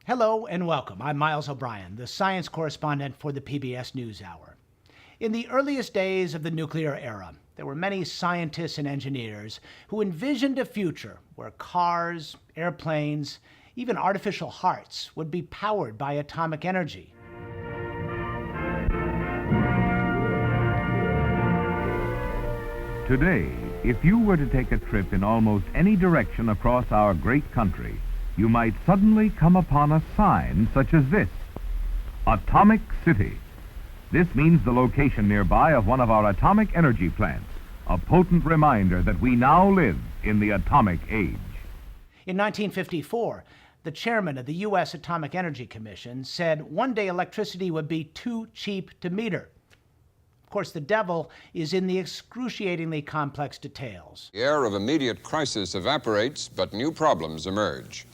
Hello and welcome. I'm Miles O'Brien, the science correspondent for the PBS NewsHour. In the earliest days of the nuclear era, there were many scientists and engineers who envisioned a future where cars, airplanes, even artificial hearts would be powered by atomic energy. Today, if you were to take a trip in almost any direction across our great country, you might suddenly come upon a sign such as this: Atomic City. This means the location nearby of one of our atomic energy plants, a potent reminder that we now live in the atomic age. In 1954, the chairman of the U.S. Atomic Energy Commission said one day electricity would be too cheap to meter. Of course, the devil is in the excruciatingly complex details. The air of immediate crisis evaporates, but new problems emerge.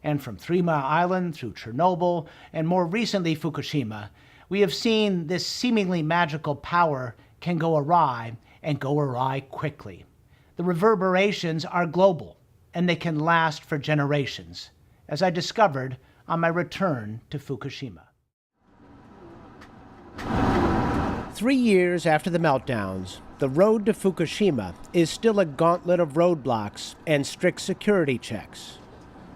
And from 3 Mile Island through Chernobyl, and more recently Fukushima, we have seen this seemingly magical power can go awry, and go awry quickly. The reverberations are global, and they can last for generations, as I discovered on my return to Fukushima. 3 years after the meltdowns, the road to Fukushima is still a gauntlet of roadblocks and strict security checks.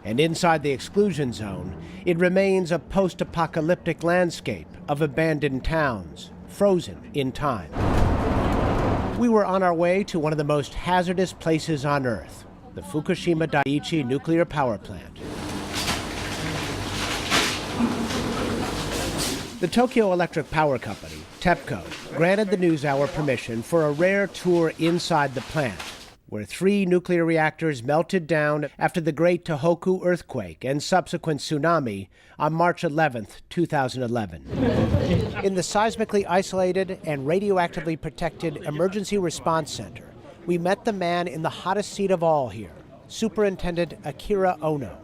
And inside the exclusion zone, it remains a post-apocalyptic landscape of abandoned towns, frozen in time. We were on our way to one of the most hazardous places on Earth, the Fukushima Daiichi nuclear power plant. The Tokyo Electric Power Company, TEPCO, granted the NewsHour permission for a rare tour inside the plant, where 3 nuclear reactors melted down after the Great Tohoku earthquake and subsequent tsunami on March 11, 2011. In the seismically isolated and radioactively protected Emergency Response Center, we met the man in the hottest seat of all here, Superintendent Akira Ono.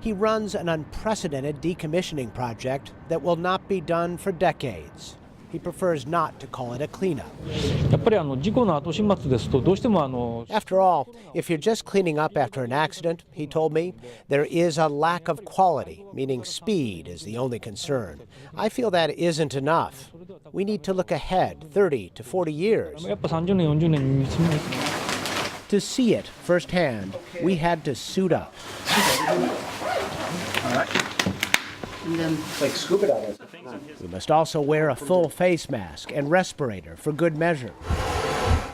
He runs an unprecedented decommissioning project that will not be done for decades. He prefers not to call it a cleanup. After all, if you're just cleaning up after an accident, he told me, there is a lack of quality, meaning speed is the only concern. I feel that isn't enough. We need to look ahead 30 to 40 years. To see it firsthand, we had to suit up. And then like scuba divers. We must also wear a full face mask and respirator for good measure.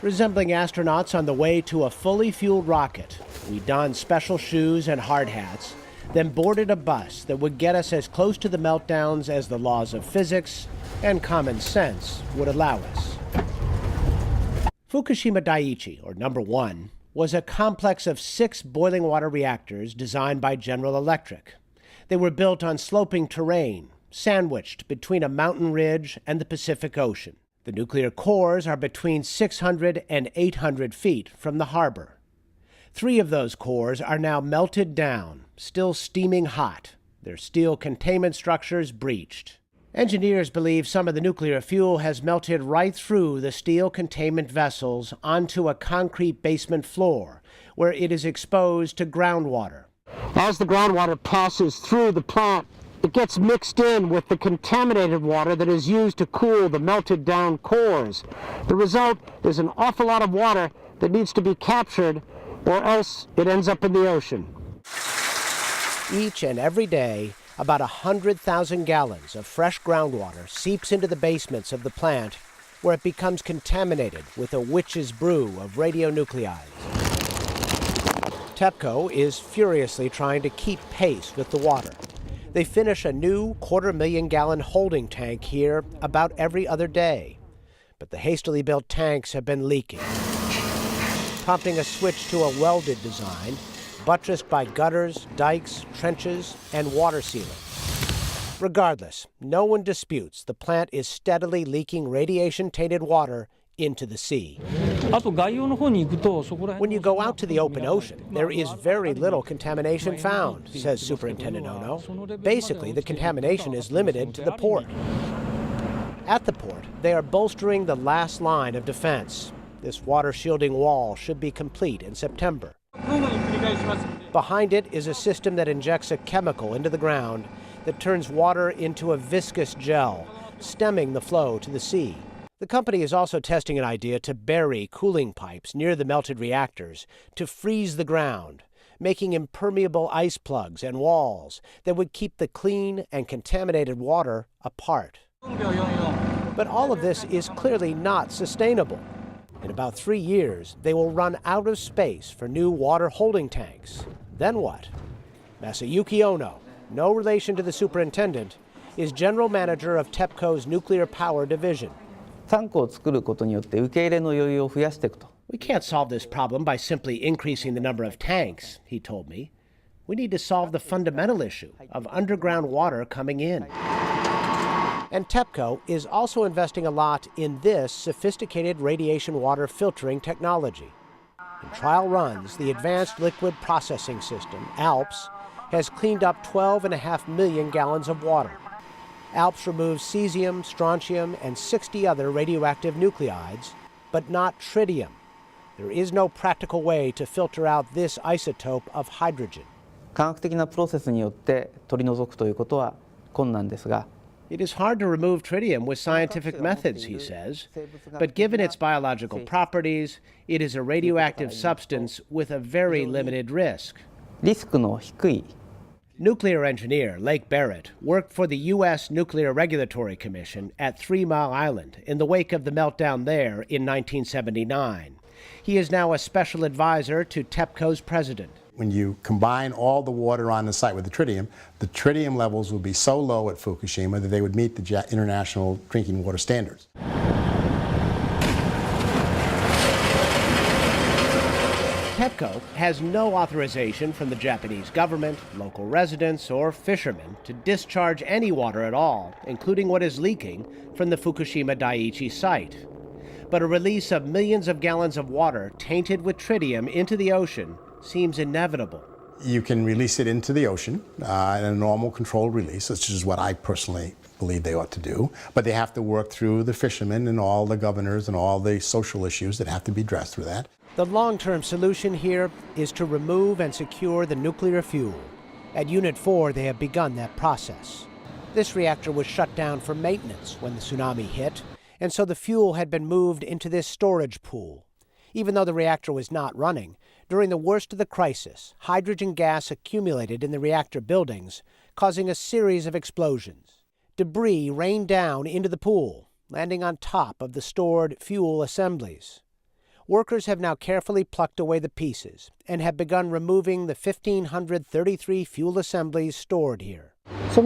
Resembling astronauts on the way to a fully fueled rocket, we donned special shoes and hard hats, then boarded a bus that would get us as close to the meltdowns as the laws of physics and common sense would allow us. Fukushima Daiichi, or number 1, was a complex of 6 boiling water reactors designed by General Electric. They were built on sloping terrain, sandwiched between a mountain ridge and the Pacific Ocean. The nuclear cores are between 600 and 800 feet from the harbor. 3 of those cores are now melted down, still steaming hot, their steel containment structures breached. Engineers believe some of the nuclear fuel has melted right through the steel containment vessels onto a concrete basement floor, where it is exposed to groundwater. As the groundwater passes through the plant, it gets mixed in with the contaminated water that is used to cool the melted down cores. The result is an awful lot of water that needs to be captured, or else it ends up in the ocean. Each and every day, about 100,000 gallons of fresh groundwater seeps into the basements of the plant, where it becomes contaminated with a witch's brew of radionuclides. TEPCO is furiously trying to keep pace with the water. They finish a new 250,000-gallon holding tank here about every other day. But the hastily built tanks have been leaking, prompting a switch to a welded design, buttressed by gutters, dikes, trenches, and water sealing. Regardless, no one disputes the plant is steadily leaking radiation-tainted water into the sea. When you go out to the open ocean, there is very little contamination found, says Superintendent Ono. Basically, the contamination is limited to the port. At the port, they are bolstering the last line of defense. This water shielding wall should be complete in September. Behind it is a system that injects a chemical into the ground that turns water into a viscous gel, stemming the flow to the sea. The company is also testing an idea to bury cooling pipes near the melted reactors to freeze the ground, making impermeable ice plugs and walls that would keep the clean and contaminated water apart. But all of this is clearly not sustainable. In about 3 years, they will run out of space for new water holding tanks. Then what? Masayuki Ono, no relation to the superintendent, is general manager of TEPCO's nuclear power division. タンクを作ることによって受け入れの余裕を増やしていくと。 We can't solve this problem by simply increasing the number of tanks, he told me. We need to solve the fundamental issue of underground water coming in. And TEPCO is also investing a lot in this sophisticated radiation water filtering technology. In trial runs, the Advanced Liquid Processing System, ALPS, has cleaned up 12.5 million gallons of water. ALPS removes cesium, strontium, and 60 other radioactive nuclides, but not tritium. There is no practical way to filter out this isotope of hydrogen. 科学的なプロセスによって取り除くということは困難ですが、 It is hard to remove tritium with scientific methods, he says, but given its biological properties, it is a radioactive substance with a very limited risk. リスクの低い Nuclear engineer Lake Barrett worked for the U.S. Nuclear Regulatory Commission at 3 Mile Island in the wake of the meltdown there in 1979. He is now a special advisor to TEPCO's president. When you combine all the water on the site with the tritium levels will be so low at Fukushima that they would meet the international drinking water standards. TEPCO has no authorization from the Japanese government, local residents, or fishermen to discharge any water at all, including what is leaking from the Fukushima Daiichi site. But a release of millions of gallons of water tainted with tritium into the ocean seems inevitable. You can release it into the ocean in a normal controlled release, which is what I personally believe they ought to do. But they have to work through the fishermen and all the governors and all the social issues that have to be addressed through that. The long-term solution here is to remove and secure the nuclear fuel. At Unit 4, they have begun that process. This reactor was shut down for maintenance when the tsunami hit, and so the fuel had been moved into this storage pool. Even though the reactor was not running, during the worst of the crisis, hydrogen gas accumulated in the reactor buildings, causing a series of explosions. Debris rained down into the pool, landing on top of the stored fuel assemblies. Workers have now carefully plucked away the pieces and have begun removing the 1,533 fuel assemblies stored here. It's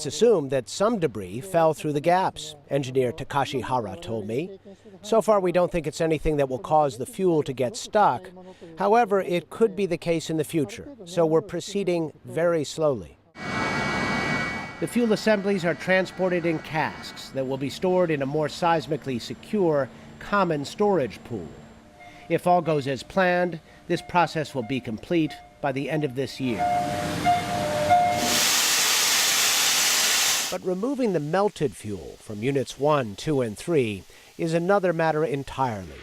assumed that some debris fell through the gaps, engineer Takashi Hara told me. So far, we don't think it's anything that will cause the fuel to get stuck. However, it could be the case in the future, so we're proceeding very slowly. The fuel assemblies are transported in casks that will be stored in a more seismically secure, common storage pool. If all goes as planned, this process will be complete by the end of this year. But removing the melted fuel from Units 1, 2, and 3 is another matter entirely.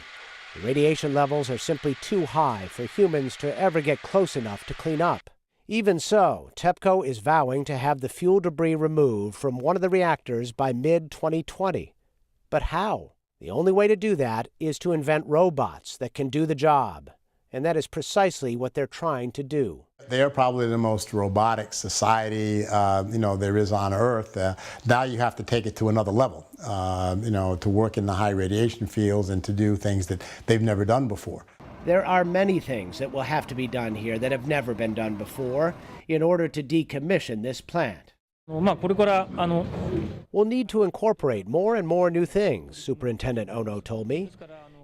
The radiation levels are simply too high for humans to ever get close enough to clean up. Even so, TEPCO is vowing to have the fuel debris removed from one of the reactors by mid-2020. But how? The only way to do that is to invent robots that can do the job. And that is precisely what they're trying to do. They are probably the most robotic society, there is on Earth. Now you have to take it to another level, to work in the high radiation fields and to do things that they've never done before. There are many things that will have to be done here that have never been done before in order to decommission this plant. We'll need to incorporate more and more new things, Superintendent Ono told me.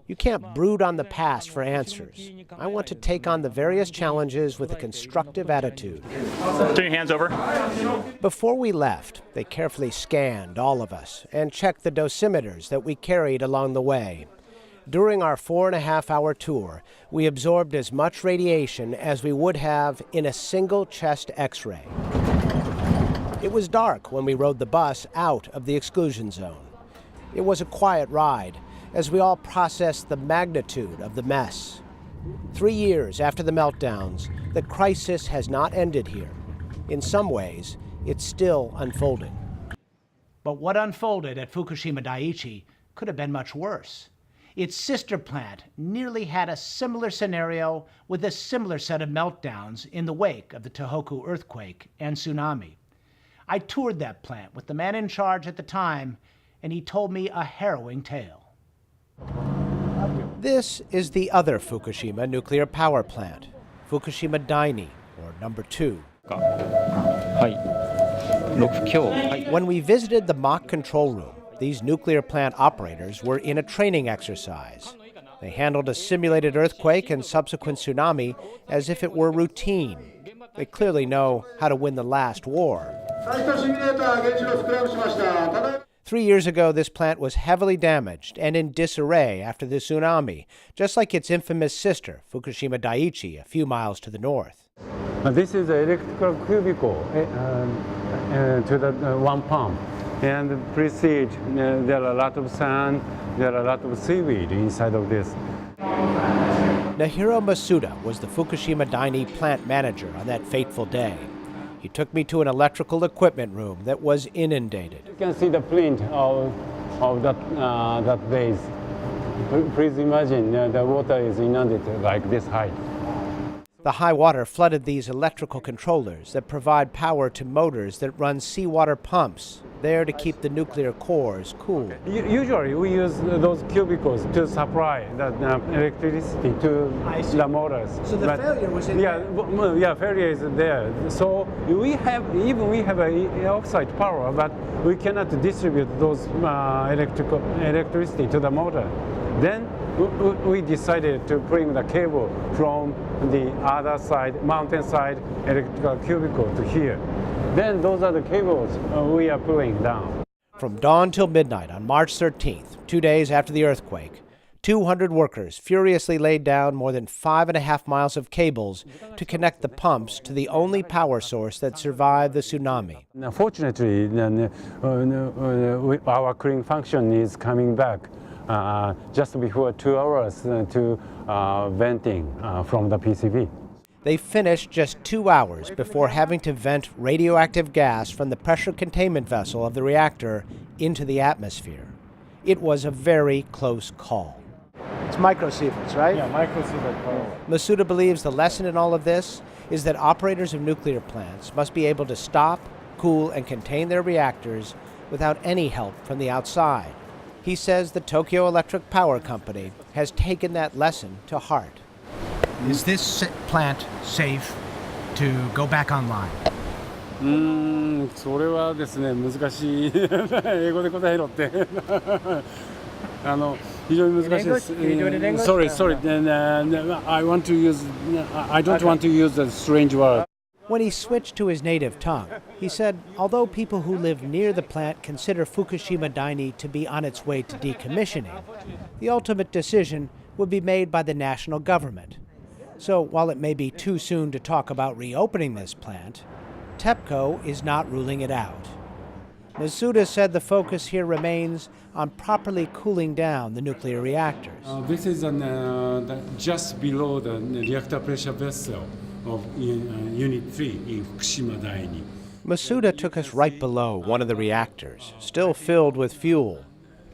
You can't brood on the past for answers. I want to take on the various challenges with a constructive attitude. Turn your hands over. Before we left, they carefully scanned all of us and checked the dosimeters that we carried along the way. During our 4.5-hour tour, we absorbed as much radiation as we would have in a single chest X-ray. It was dark when we rode the bus out of the exclusion zone. It was a quiet ride as we all processed the magnitude of the mess. 3 years after the meltdowns, the crisis has not ended here. In some ways, it's still unfolding. But what unfolded at Fukushima Daiichi could have been much worse. Its sister plant nearly had a similar scenario with a similar set of meltdowns in the wake of the Tohoku earthquake and tsunami. I toured that plant with the man in charge at the time, and he told me a harrowing tale. This is the other Fukushima nuclear power plant, Fukushima Daini, or number 2. When we visited the mock control room, these nuclear plant operators were in a training exercise. They handled a simulated earthquake and subsequent tsunami as if it were routine. They clearly know how to win the last war. 3 years ago, this plant was heavily damaged and in disarray after the tsunami, just like its infamous sister, Fukushima Daiichi, a few miles to the north. This is an electrical cubicle to the one pump. And proceed, there are a lot of sand, there are a lot of seaweed inside of this. Nahiro Masuda was the Fukushima Daini plant manager on that fateful day. He took me to an electrical equipment room that was inundated. You can see the print of that base. Please imagine the water is inundated like this height. The high water flooded these electrical controllers that provide power to motors that run seawater pumps, there to keep the nuclear cores cool. Usually we use those cubicles to supply the electricity to the motors. So the failure was in there? Yeah, failure is there. So we have a oxide power, but we cannot distribute those electricity to the motor. Then we decided to bring the cable from the other side, mountain side electrical cubicle to here. Then those are the cables we are pulling down. From dawn till midnight on March 13th, 2 days after the earthquake, 200 workers furiously laid down more than 5.5 miles of cables to connect the pumps to the only power source that survived the tsunami. Fortunately, our cooling function is coming back. Just before 2 hours to venting from the PCB. They finished just 2 hours before having to vent radioactive gas from the pressure containment vessel of the reactor into the atmosphere. It was a very close call. It's microsieverts, right? Yeah, microsievert. Masuda believes the lesson in all of this is that operators of nuclear plants must be able to stop, cool, and contain their reactors without any help from the outside. He says the Tokyo Electric Power Company has taken that lesson to heart. Is this plant safe to go back online? それはですね、難しい。英語で答えろって。非常に難しいです。Sorry. I don't want to use the strange word. When he switched to his native tongue, he said, although people who live near the plant consider Fukushima Daini to be on its way to decommissioning, the ultimate decision would be made by the national government. So while it may be too soon to talk about reopening this plant, TEPCO is not ruling it out. Masuda said the focus here remains on properly cooling down the nuclear reactors. This is just below the reactor pressure vessel of Unit 3 in Fukushima Daini. Masuda took us right below one of the reactors, still filled with fuel.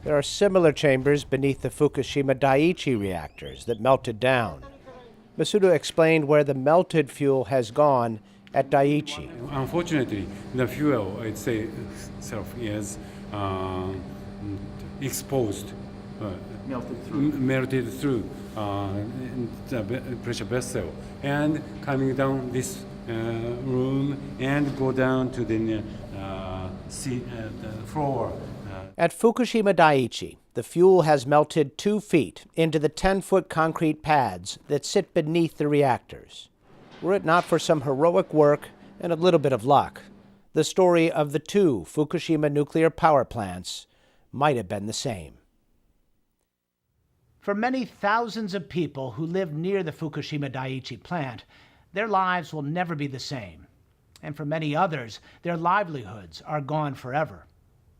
There are similar chambers beneath the Fukushima Daiichi reactors that melted down. Masuda explained where the melted fuel has gone at Daiichi. Unfortunately, the fuel itself is exposed, melted through the pressure vessel and coming down this room and go down to the floor. At Fukushima Daiichi, the fuel has melted 2 feet into the 10-foot concrete pads that sit beneath the reactors. Were it not for some heroic work and a little bit of luck, the story of the 2 Fukushima nuclear power plants might have been the same. For many thousands of people who live near the Fukushima Daiichi plant, their lives will never be the same. And for many others, their livelihoods are gone forever.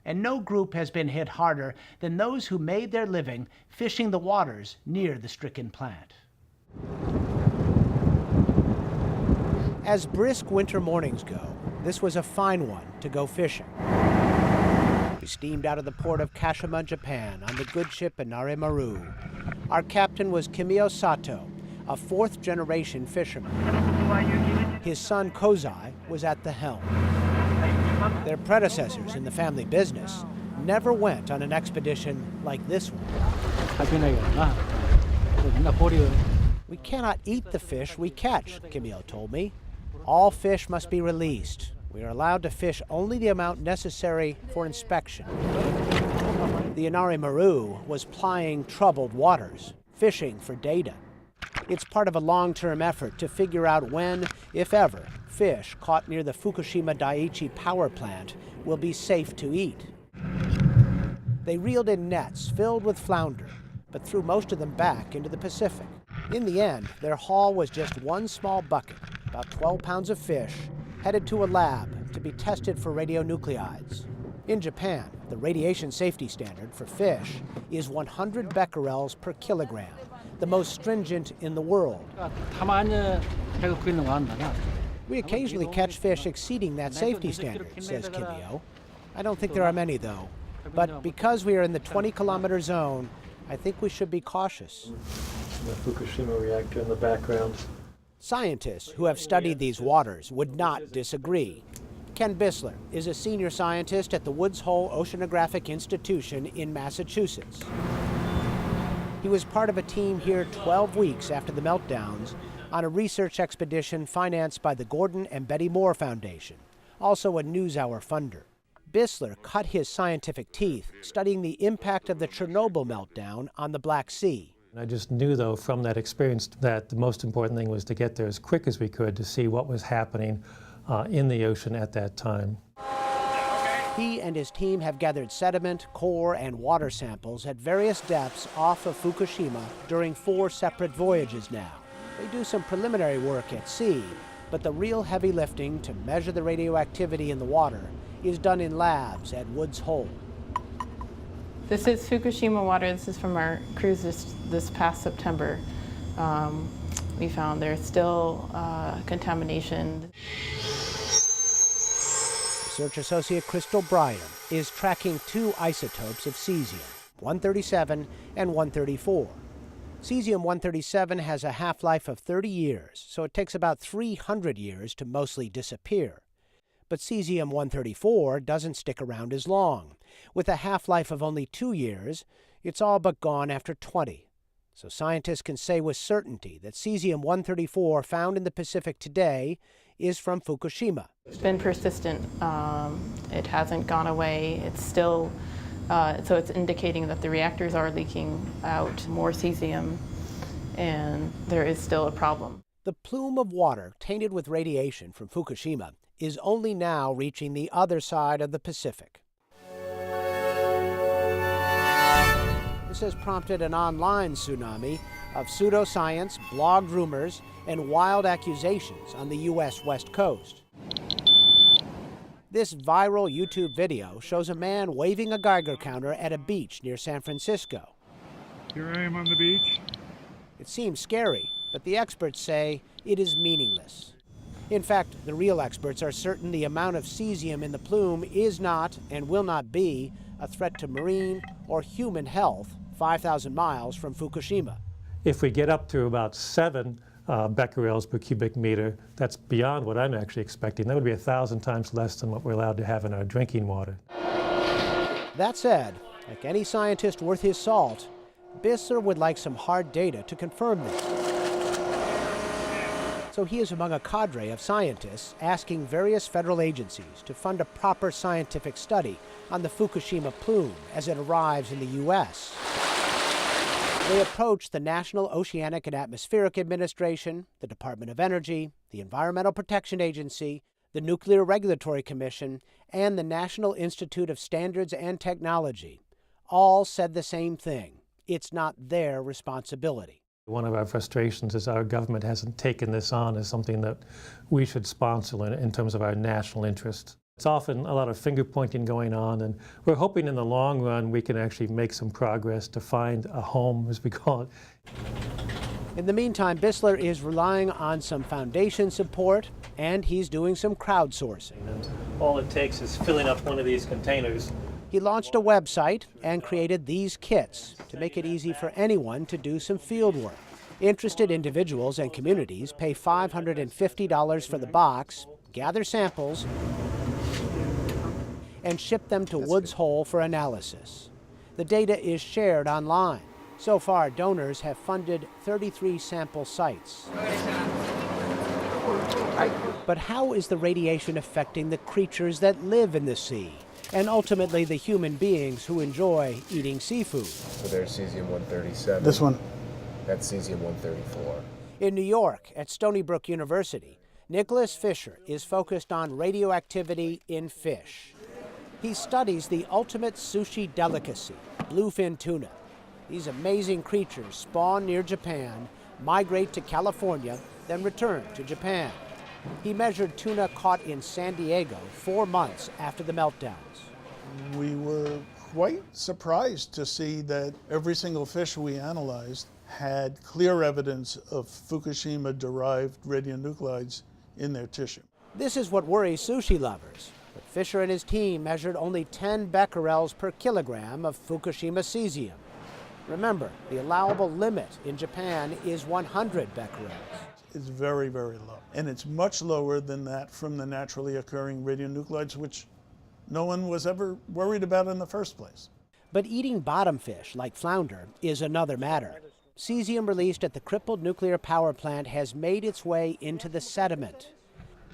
And no group has been hit harder than those who made their living fishing the waters near the stricken plant. As brisk winter mornings go, this was a fine one to go fishing. We steamed out of the port of Kashima, Japan, on the good ship Inari Maru. Our captain was Kimio Sato, a fourth-generation fisherman. His son Kozai was at the helm. Their predecessors in the family business never went on an expedition like this one. We cannot eat the fish we catch, Kimio told me. All fish must be released. We are allowed to fish only the amount necessary for inspection. The Inari Maru was plying troubled waters, fishing for data. It's part of a long-term effort to figure out when, if ever, fish caught near the Fukushima Daiichi power plant will be safe to eat. They reeled in nets filled with flounder, but threw most of them back into the Pacific. In the end, their haul was just one small bucket, about 12 pounds of fish, headed to a lab to be tested for radionuclides. In Japan, the radiation safety standard for fish is 100 becquerels per kilogram, the most stringent in the world. We occasionally catch fish exceeding that safety standard, says Kimio. I don't think there are many, though. But because we are in the 20-kilometer zone, I think we should be cautious. The Fukushima reactor in the background. Scientists who have studied these waters would not disagree. Ken Bissler is a senior scientist at the Woods Hole Oceanographic Institution in Massachusetts. He was part of a team here 12 weeks after the meltdowns on a research expedition financed by the Gordon and Betty Moore Foundation, also a NewsHour funder. Bissler cut his scientific teeth studying the impact of the Chernobyl meltdown on the Black Sea. I just knew, though, from that experience that the most important thing was to get there as quick as we could to see what was happening in the ocean at that time. He and his team have gathered sediment, core, and water samples at various depths off of Fukushima during 4 separate voyages now. They do some preliminary work at sea, but the real heavy lifting to measure the radioactivity in the water is done in labs at Woods Hole. This is Fukushima water. This is from our cruise this past September. We found there's still contamination. Research associate Crystal Bryan is tracking 2 isotopes of cesium-137 and 134. Cesium-137 has a half-life of 30 years, so it takes about 300 years to mostly disappear. But cesium-134 doesn't stick around as long. With a half-life of only 2 years, it's all but gone after 20. So scientists can say with certainty that cesium-134 found in the Pacific today is from Fukushima. It's been persistent. It hasn't gone away. It's still, so it's indicating that the reactors are leaking out more cesium, and there is still a problem. The plume of water tainted with radiation from Fukushima is only now reaching the other side of the Pacific. This has prompted an online tsunami of pseudoscience, blogged rumors, and wild accusations on the U.S. West Coast. This viral YouTube video shows a man waving a Geiger counter at a beach near San Francisco. Here I am on the beach. It seems scary, but the experts say it is meaningless. In fact, the real experts are certain the amount of cesium in the plume is not and will not be a threat to marine or human health 5,000 miles from Fukushima. If we get up to about 7 becquerels per cubic meter, that's beyond what I'm actually expecting. That would be 1,000 times less than what we're allowed to have in our drinking water. That said, like any scientist worth his salt, Bissler would like some hard data to confirm this. So he is among a cadre of scientists asking various federal agencies to fund a proper scientific study on the Fukushima plume as it arrives in the U.S. They approach the National Oceanic and Atmospheric Administration, the Department of Energy, the Environmental Protection Agency, the Nuclear Regulatory Commission, and the National Institute of Standards and Technology. All said the same thing. It's not their responsibility. One of our frustrations is our government hasn't taken this on as something that we should sponsor in terms of our national interest. It's often a lot of finger-pointing going on, and we're hoping in the long run we can actually make some progress to find a home, as we call it. In the meantime, Bissler is relying on some foundation support and he's doing some crowdsourcing. And all it takes is filling up one of these containers. He launched a website and created these kits to make it easy for anyone to do some field work. Interested individuals and communities pay $550 for the box, gather samples, and ship them to Woods Hole for analysis. The data is shared online. So far, donors have funded 33 sample sites. But how is the radiation affecting the creatures that live in the sea, and ultimately the human beings who enjoy eating seafood? So there's cesium-137. This one. That's cesium-134. In New York, at Stony Brook University, Nicholas Fisher is focused on radioactivity in fish. He studies the ultimate sushi delicacy, bluefin tuna. These amazing creatures spawn near Japan, migrate to California, then return to Japan. He measured tuna caught in San Diego 4 months after the meltdowns. We were quite surprised to see that every single fish we analyzed had clear evidence of Fukushima-derived radionuclides in their tissue. This is what worries sushi lovers. But Fisher and his team measured only 10 becquerels per kilogram of Fukushima cesium. Remember, the allowable limit in Japan is 100 becquerels. It's very, very low. And it's much lower than that from the naturally occurring radionuclides, which no one was ever worried about in the first place. But eating bottom fish, like flounder, is another matter. Cesium released at the crippled nuclear power plant has made its way into the sediment.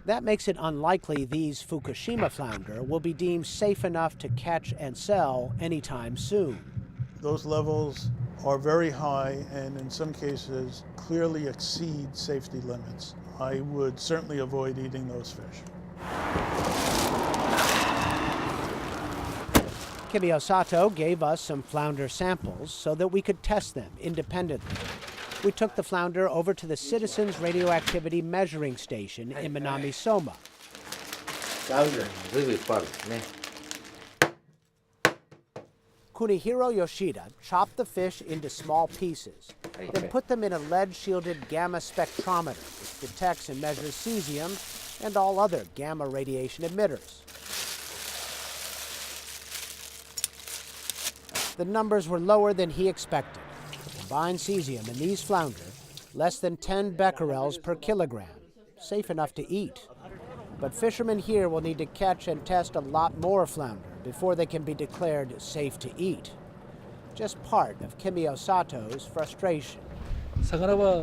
That makes it unlikely these Fukushima flounder will be deemed safe enough to catch and sell anytime soon. Those levels are very high and in some cases clearly exceed safety limits. I would certainly avoid eating those fish. Kimio Sato gave us some flounder samples so that we could test them independently. We took the flounder over to the Citizens Radioactivity Measuring Station in Minami Soma. Kunihiro Yoshida chopped the fish into small pieces, then put them in a lead-shielded gamma spectrometer, which detects and measures cesium and all other gamma radiation emitters. The numbers were lower than he expected. The combined cesium in these flounder, less than 10 becquerels per kilogram, safe enough to eat. But fishermen here will need to catch and test a lot more flounder before they can be declared safe to eat. Just part of Kimio Sato's frustration. The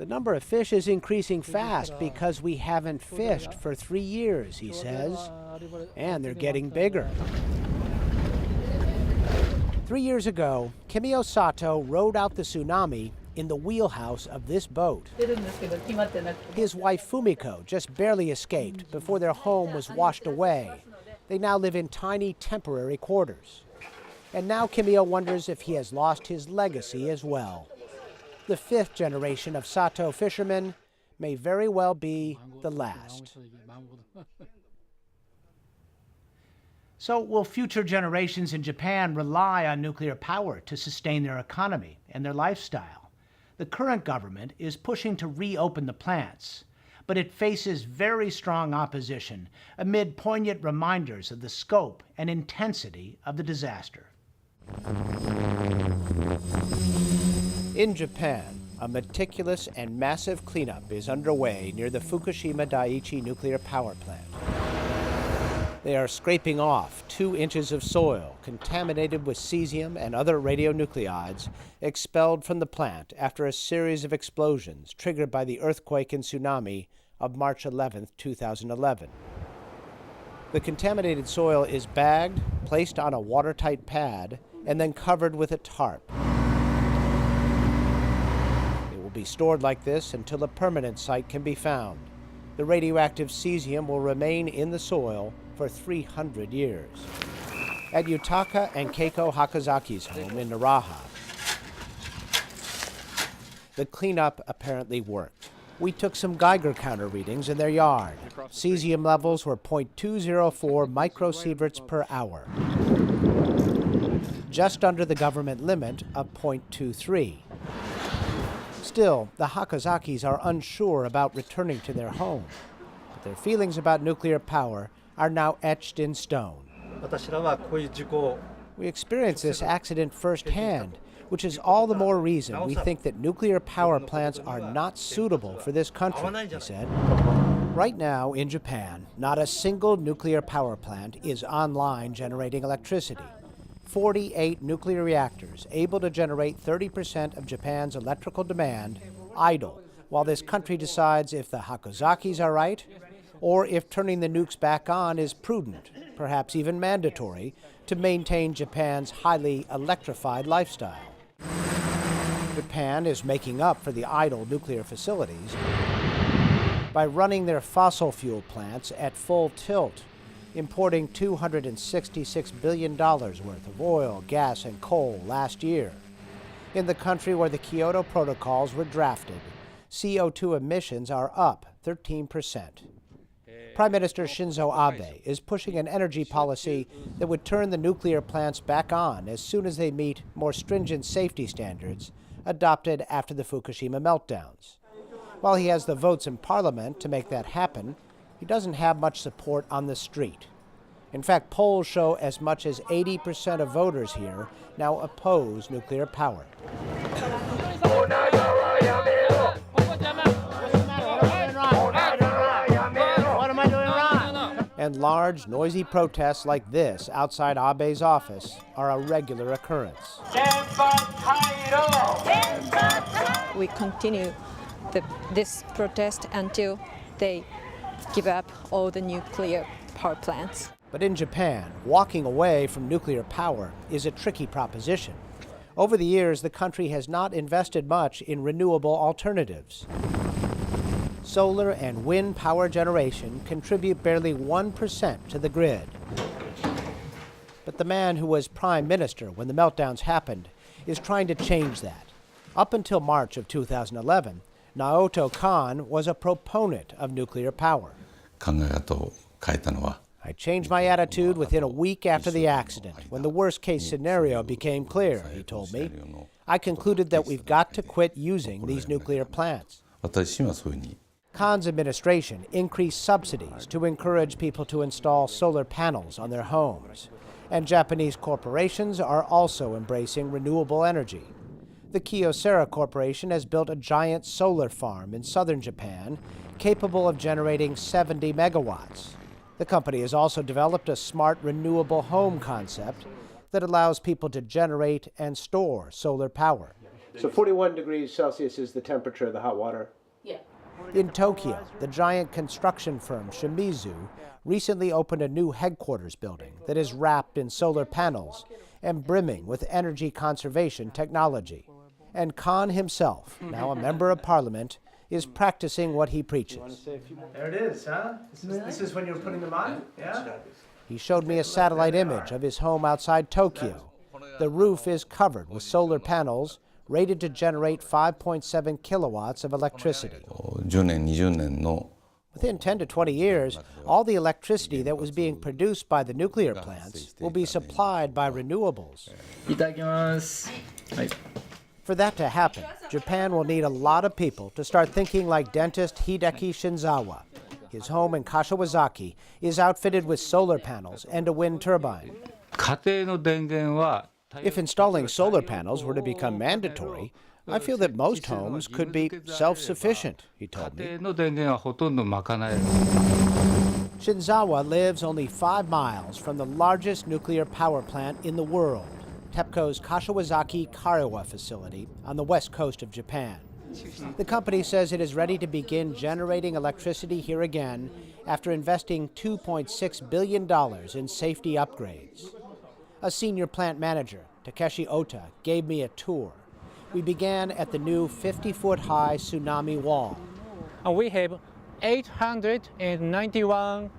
number of fish is increasing fast because we haven't fished for 3 years, he says, and they're getting bigger. 3 years ago, Kimio Sato rode out the tsunami in the wheelhouse of this boat. His wife Fumiko just barely escaped before their home was washed away. They now live in tiny temporary quarters. And now Kimio wonders if he has lost his legacy as well. The 5th generation of Sato fishermen may very well be the last. So will future generations in Japan rely on nuclear power to sustain their economy and their lifestyle? The current government is pushing to reopen the plants, but it faces very strong opposition amid poignant reminders of the scope and intensity of the disaster. In Japan, a meticulous and massive cleanup is underway near the Fukushima Daiichi nuclear power plant. They are scraping off 2 inches of soil contaminated with cesium and other radionuclides expelled from the plant after a series of explosions triggered by the earthquake and tsunami of March 11, 2011. The contaminated soil is bagged, placed on a watertight pad, and then covered with a tarp. It will be stored like this until a permanent site can be found. The radioactive cesium will remain in the soil for 300 years. At Yutaka and Keiko Hakazaki's home in Naraha, the cleanup apparently worked. We took some Geiger counter readings in their yard. Cesium levels were 0.204 microsieverts per hour, just under the government limit of 0.23. Still, the Hakozakis are unsure about returning to their home. But their feelings about nuclear power are now etched in stone. We experienced this accident firsthand, which is all the more reason we think that nuclear power plants are not suitable for this country, he said. Right now in Japan, not a single nuclear power plant is online generating electricity. 48 nuclear reactors, able to generate 30% of Japan's electrical demand, idle, while this country decides if the Hakozakis are right, or if turning the nukes back on is prudent, perhaps even mandatory, to maintain Japan's highly electrified lifestyle. Japan is making up for the idle nuclear facilities by running their fossil fuel plants at full tilt, importing $266 billion worth of oil, gas, and coal last year. In the country where the Kyoto protocols were drafted, CO2 emissions are up 13%. Prime Minister Shinzo Abe is pushing an energy policy that would turn the nuclear plants back on as soon as they meet more stringent safety standards adopted after the Fukushima meltdowns. While he has the votes in Parliament to make that happen, he doesn't have much support on the street. In fact, polls show as much as 80% of voters here now oppose nuclear power. And large, noisy protests like this outside Abe's office are a regular occurrence. We continue this protest until they give up all the nuclear power plants. But in Japan, walking away from nuclear power is a tricky proposition. Over the years, the country has not invested much in renewable alternatives. Solar and wind power generation contribute barely 1% to the grid. But the man who was prime minister when the meltdowns happened is trying to change that. Up until March of 2011, Naoto Kan was a proponent of nuclear power. I changed my attitude within a week after the accident, when the worst-case scenario became clear, he told me. I concluded that we've got to quit using these nuclear plants. Kan's administration increased subsidies to encourage people to install solar panels on their homes. And Japanese corporations are also embracing renewable energy. The Kyocera Corporation has built a giant solar farm in southern Japan capable of generating 70 megawatts. The company has also developed a smart renewable home concept that allows people to generate and store solar power. So 41 degrees Celsius is the temperature of the hot water? Yeah. In Tokyo, the giant construction firm Shimizu recently opened a new headquarters building that is wrapped in solar panels and brimming with energy conservation technology. And Kan himself, now a member of parliament, is practicing what he preaches. There it is, huh? This is when you're putting them on? Yeah? He showed me a satellite image of his home outside Tokyo. The roof is covered with solar panels rated to generate 5.7 kilowatts of electricity. Within 10 to 20 years, all the electricity that was being produced by the nuclear plants will be supplied by renewables. For that to happen, Japan will need a lot of people to start thinking like dentist Hideki Shinzawa. His home in Kashiwazaki is outfitted with solar panels and a wind turbine. If installing solar panels were to become mandatory, I feel that most homes could be self-sufficient, he told me. Shinzawa lives only 5 miles from the largest nuclear power plant in the world, TEPCO's Kashiwazaki Kariwa facility on the west coast of Japan. The company says it is ready to begin generating electricity here again after investing $2.6 billion in safety upgrades. A senior plant manager, Takeshi Ota, gave me a tour. We began at the new 50-foot-high tsunami wall. We have 891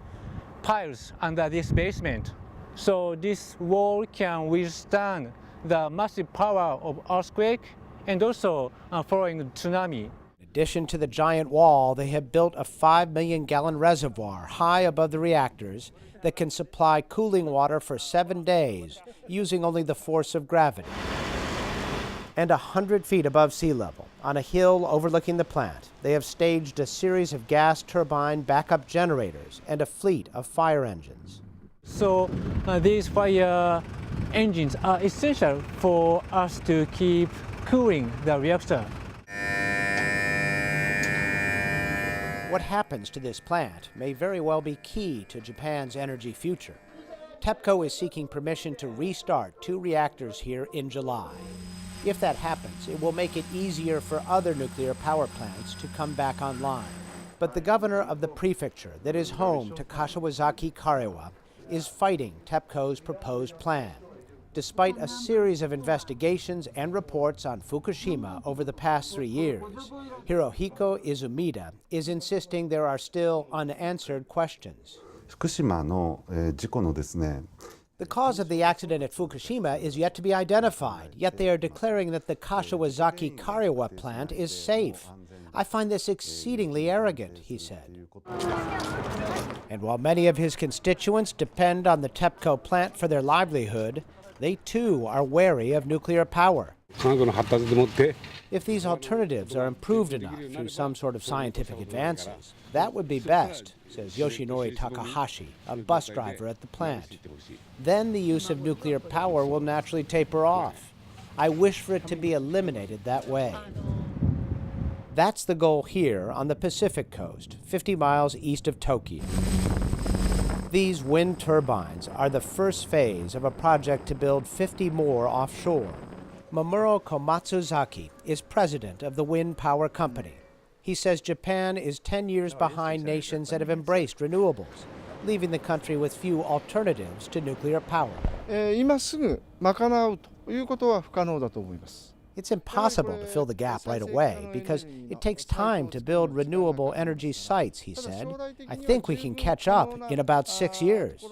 piles under this basement. So this wall can withstand the massive power of earthquake and also following tsunami. In addition to the giant wall, they have built a 5 million-gallon reservoir high above the reactors that can supply cooling water for 7 days using only the force of gravity. And 100 feet above sea level, On a hill overlooking the plant, they have staged a series of gas turbine backup generators and a fleet of fire engines. So these fire engines are essential for us to keep cooling the reactor. What happens to this plant may very well be key to Japan's energy future. TEPCO is seeking permission to restart 2 reactors here in July. If that happens, it will make it easier for other nuclear power plants to come back online. But the governor of the prefecture that is home to Kashiwazaki Karewa is fighting TEPCO's proposed plan. Despite a series of investigations and reports on Fukushima over the past 3 years, Hirohiko Izumida is insisting there are still unanswered questions. 福島の事故のですね The cause of the accident at Fukushima is yet to be identified, yet they are declaring that the Kashiwazaki Karewa plant is safe. I find this exceedingly arrogant, he said. And while many of his constituents depend on the TEPCO plant for their livelihood, they too are wary of nuclear power. If these alternatives are improved enough through some sort of scientific advances, that would be best, says Yoshinori Takahashi, a bus driver at the plant. Then the use of nuclear power will naturally taper off. I wish for it to be eliminated that way. That's the goal here on the Pacific coast, 50 miles east of Tokyo. These wind turbines are the first phase of a project to build 50 more offshore. Mamoru Komatsuzaki is president of the wind power company. He says Japan is 10 years behind nations that have embraced renewables, leaving the country with few alternatives to nuclear power. It's impossible to fill the gap right away because it takes time to build renewable energy sites, he said. I think we can catch up in about 6 years.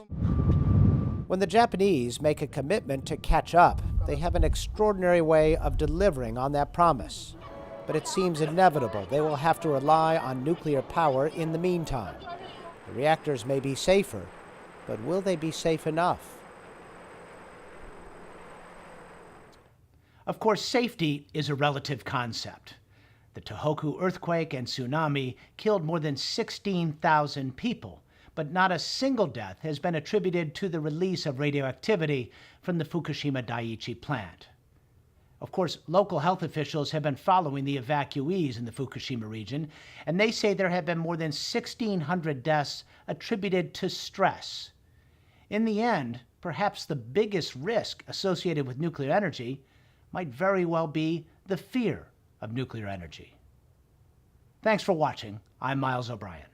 When the Japanese make a commitment to catch up, they have an extraordinary way of delivering on that promise. But it seems inevitable they will have to rely on nuclear power in the meantime. The reactors may be safer, but will they be safe enough? Of course, safety is a relative concept. The Tohoku earthquake and tsunami killed more than 16,000 people, but not a single death has been attributed to the release of radioactivity from the Fukushima Daiichi plant. Of course, local health officials have been following the evacuees in the Fukushima region, and they say there have been more than 1,600 deaths attributed to stress. In the end, perhaps the biggest risk associated with nuclear energy might very well be the fear of nuclear energy. Thanks for watching. I'm Miles O'Brien.